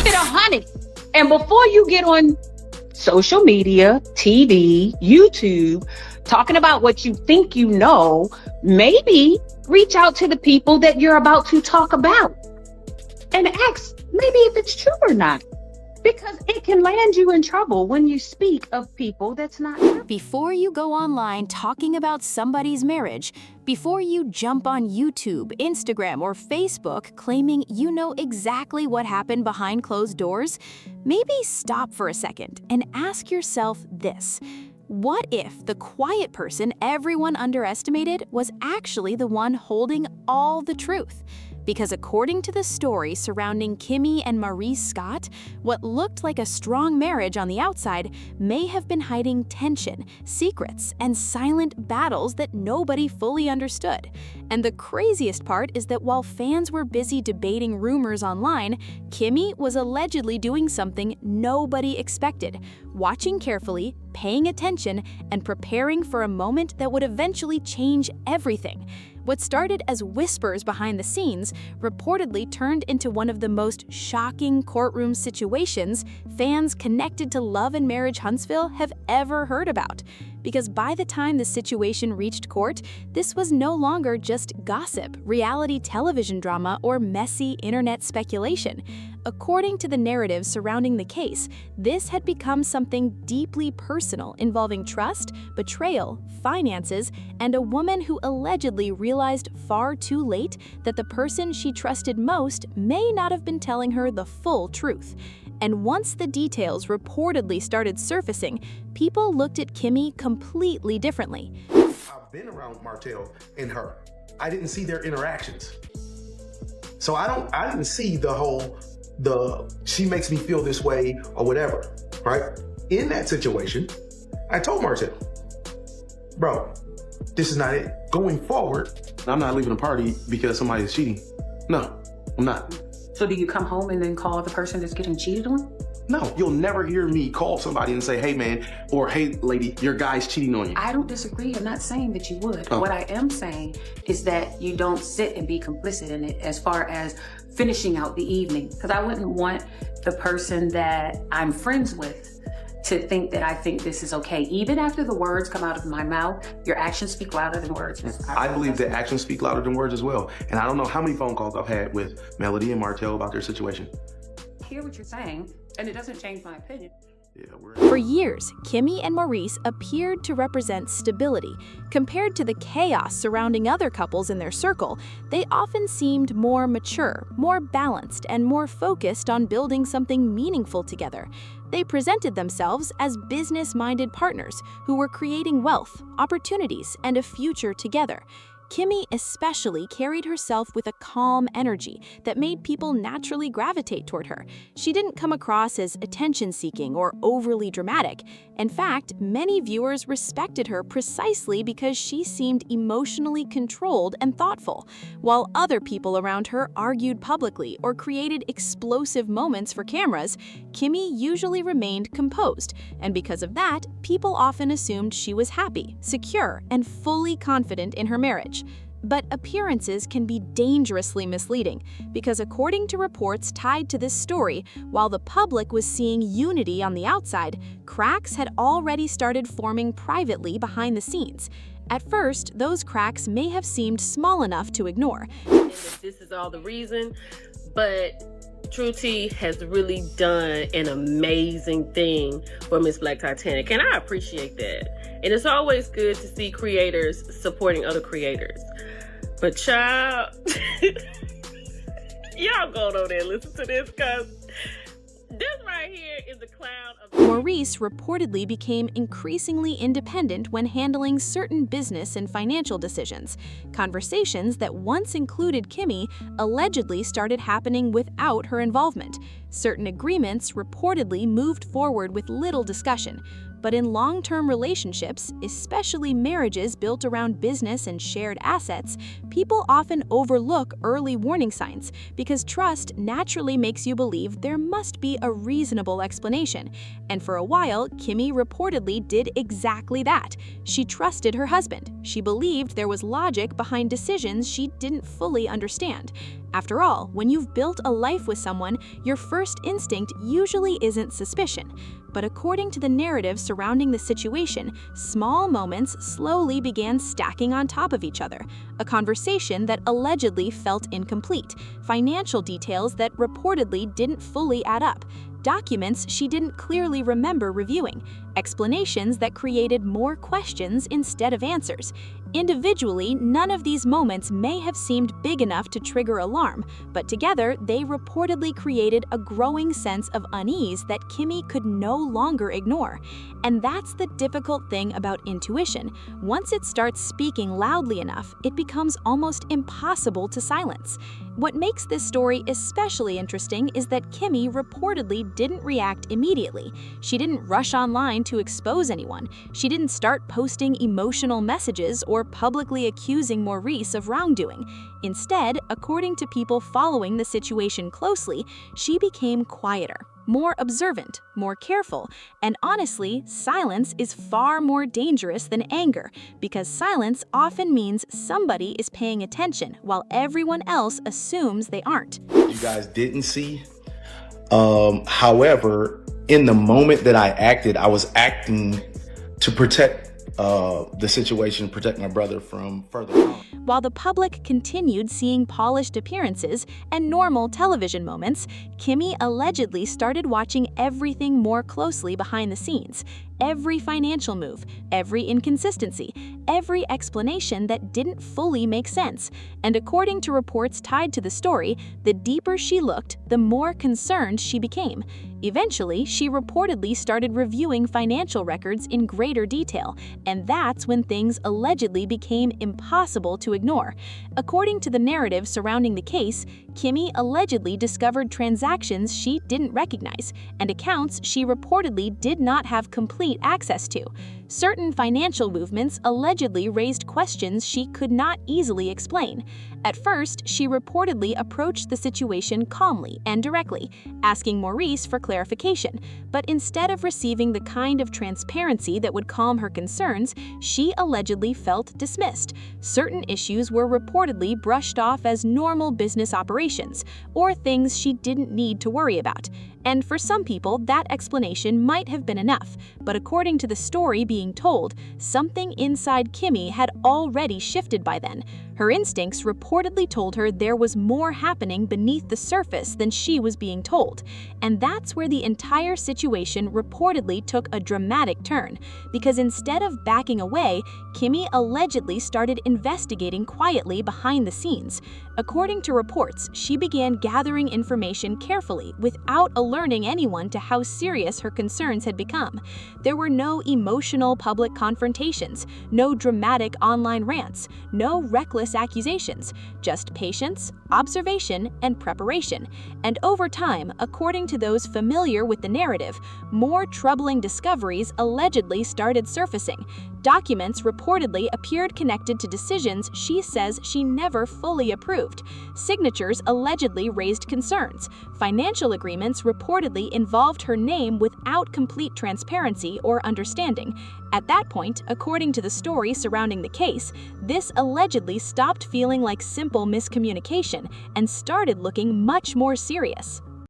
it 100. And before you get on social media, TV, YouTube, talking about what you think you know, maybe reach out to the people that you're about to talk about and ask maybe if it's true or not. Because it can land you in trouble when you speak of people that's not true. Before you go online talking about somebody's marriage, before you jump on YouTube, Instagram, or Facebook claiming you know exactly what happened behind closed doors, maybe stop for a second and ask yourself this. What if the quiet person everyone underestimated was actually the one holding all the truth? Because according to the story surrounding Kimmi and Maurice Scott, what looked like a strong marriage on the outside may have been hiding tension, secrets, and silent battles that nobody fully understood. And the craziest part is that while fans were busy debating rumors online, Kimmi was allegedly doing something nobody expected, watching carefully, paying attention, and preparing for a moment that would eventually change everything. What started as whispers behind the scenes reportedly turned into one of the most shocking courtroom situations fans connected to Love and Marriage Huntsville have ever heard about. Because by the time the situation reached court, this was no longer just gossip, reality television drama, or messy internet speculation. According to the narrative surrounding the case, this had become something deeply personal involving trust, betrayal, finances, and a woman who allegedly realized far too late that the person she trusted most may not have been telling her the full truth. And once the details reportedly started surfacing, people looked at Kimmi completely differently. I've been around Martell and her. I didn't see their interactions. So I didn't see she makes me feel this way or whatever, right? In that situation, I told Martell, bro, this is not it. Going forward, I'm not leaving a party because somebody is cheating. No, I'm not. So do you come home and then call the person that's getting cheated on? No, you'll never hear me call somebody and say, hey man, or hey lady, your guy's cheating on you. I don't disagree. I'm not saying that you would. What I am saying is that you don't sit and be complicit in it as far as finishing out the evening. Because I wouldn't want the person that I'm friends with to think that I think this is okay. Even after the words come out of my mouth, your actions speak louder than words. I believe that actions speak louder than words as well. And I don't know how many phone calls I've had with Melody and Martell about their situation. I hear what you're saying, and it doesn't change my opinion. For years, Kimmi and Maurice appeared to represent stability. Compared to the chaos surrounding other couples in their circle, they often seemed more mature, more balanced, and more focused on building something meaningful together. They presented themselves as business-minded partners who were creating wealth, opportunities, and a future together. Kimmi especially carried herself with a calm energy that made people naturally gravitate toward her. She didn't come across as attention-seeking or overly dramatic. In fact, many viewers respected her precisely because she seemed emotionally controlled and thoughtful. While other people around her argued publicly or created explosive moments for cameras, Kimmi usually remained composed, and because of that, people often assumed she was happy, secure, and fully confident in her marriage. But appearances can be dangerously misleading because according to reports tied to this story, while the public was seeing unity on the outside, cracks had already started forming privately behind the scenes. At first, those cracks may have seemed small enough to ignore. And if this is all the reason, but True T has really done an amazing thing for Miss Black Titanic, and I appreciate that. And it's always good to see creators supporting other creators. But child, y'all go on there and listen to this, because this right here is the clown of... Maurice reportedly became increasingly independent when handling certain business and financial decisions. Conversations that once included Kimmi allegedly started happening without her involvement. Certain agreements reportedly moved forward with little discussion. But in long-term relationships, especially marriages built around business and shared assets, people often overlook early warning signs because trust naturally makes you believe there must be a reasonable explanation. And for a while, Kimmi reportedly did exactly that. She trusted her husband. She believed there was logic behind decisions she didn't fully understand. After all, when you've built a life with someone, your first instinct usually isn't suspicion. But according to the narrative surrounding the situation, small moments slowly began stacking on top of each other. A conversation that allegedly felt incomplete, financial details that reportedly didn't fully add up, documents she didn't clearly remember reviewing, explanations that created more questions instead of answers. Individually, none of these moments may have seemed big enough to trigger alarm, but together they reportedly created a growing sense of unease that Kimmi could no longer ignore. And that's the difficult thing about intuition. Once it starts speaking loudly enough, it becomes almost impossible to silence. What makes this story especially interesting is that Kimmi reportedly didn't react immediately. She didn't rush online to expose anyone. She didn't start posting emotional messages or publicly accusing Maurice of wrongdoing. Instead, according to people following the situation closely, she became quieter, more observant, more careful, and honestly, silence is far more dangerous than anger, because silence often means somebody is paying attention while everyone else assumes they aren't. You guys didn't see. However, in the moment that I acted, I was acting to protect the situation, protect my brother from further harm. While the public continued seeing polished appearances and normal television moments, Kimmi allegedly started watching everything more closely behind the scenes. Every financial move, every inconsistency, every explanation that didn't fully make sense. And according to reports tied to the story, the deeper she looked, the more concerned she became. Eventually, she reportedly started reviewing financial records in greater detail, and that's when things allegedly became impossible to ignore. According to the narrative surrounding the case, Kimmi allegedly discovered transactions she didn't recognize and accounts she reportedly did not have complete access to. Certain financial movements allegedly raised questions she could not easily explain. At first, she reportedly approached the situation calmly and directly, asking Maurice for clarification, but instead of receiving the kind of transparency that would calm her concerns, she allegedly felt dismissed. Certain issues were reportedly brushed off as normal business operations, or things she didn't need to worry about. And for some people, that explanation might have been enough, but according to the story being told, something inside Kimmi had already shifted by then. Her instincts reportedly told her there was more happening beneath the surface than she was being told. And that's where the entire situation reportedly took a dramatic turn, because instead of backing away, Kimmi allegedly started investigating quietly behind the scenes. According to reports, she began gathering information carefully without alerting anyone to how serious her concerns had become. There were no emotional public confrontations, no dramatic online rants, no reckless accusations, just patience, observation, and preparation. And over time, according to those familiar with the narrative, more troubling discoveries allegedly started surfacing. Documents reportedly appeared connected to decisions she says she never fully approved. Signatures allegedly raised concerns. Financial agreements reportedly involved her name without complete transparency or understanding. At that point, according to the story surrounding the case, this allegedly stopped feeling like simple miscommunication and started looking much more serious.